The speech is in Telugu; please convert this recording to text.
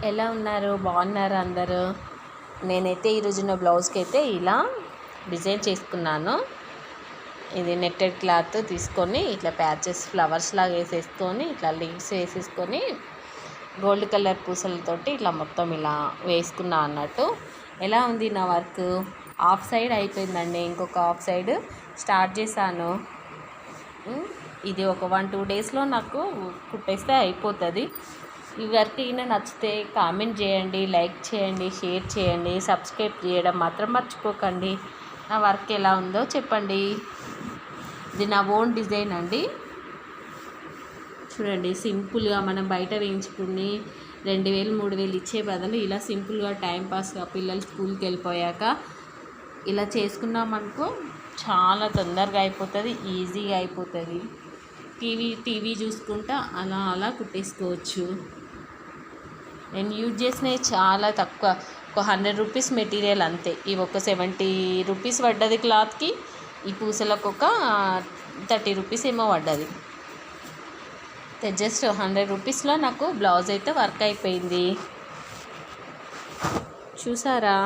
ఎలా ఉన్నారు? బాగున్నారా అందరూ? నేనైతే ఈరోజు నా బ్లౌజ్కి అయితే ఇలా డిజైన్ చేసుకున్నాను. ఇది నెట్టెడ్ క్లాత్ తీసుకొని ఇట్లా ప్యాచెస్ ఫ్లవర్స్ లాగా వేసేసుకొని ఇట్లా లీవ్స్ వేసేసుకొని గోల్డ్ కలర్ పూసలతోటి ఇట్లా మొత్తం ఇలా వేసుకున్నా అన్నట్టు. ఎలా ఉంది నా వర్క్? హాఫ్ సైడ్ అయిపోయిందండి, ఇంకొక హాఫ్ సైడ్ స్టార్ట్ చేశాను. ఇది ఒక 1-2 డేస్లో నాకు కుట్టేస్తే అయిపోతుంది. ఈ వర్క్ అయినా నచ్చితే కామెంట్ చేయండి, లైక్ చేయండి, షేర్ చేయండి, సబ్స్క్రైబ్ చేయడం మాత్రం మర్చిపోకండి. నా వర్క్ ఎలా ఉందో చెప్పండి. ఇది నా ఓన్ డిజైన్ అండి. చూడండి, సింపుల్గా మనం బయట వేయించుకుని 2000-3000 ఇచ్చే బదులు ఇలా సింపుల్గా టైంపాస్గా పిల్లలు స్కూల్కి వెళ్ళిపోయాక ఇలా చేసుకున్నామనుకో చాలా తొందరగా అయిపోతుంది, ఈజీగా అయిపోతుంది. టీవీ చూసుకుంటా అలా కుట్టేసుకోవచ్చు. నేను యూజ్ చేసినవి చాలా తక్కువ, ఒక 100 రూపీస్ మెటీరియల్ అంతే. ఇవి ఒక 70 రూపీస్ పడ్డది క్లాత్కి, ఈ పూసలకు ఒక 30 రూపీస్ ఏమో పడ్డది. జస్ట్ 100 రూపీస్లో నాకు బ్లౌజ్ అయితే వర్క్ అయిపోయింది. చూసారా?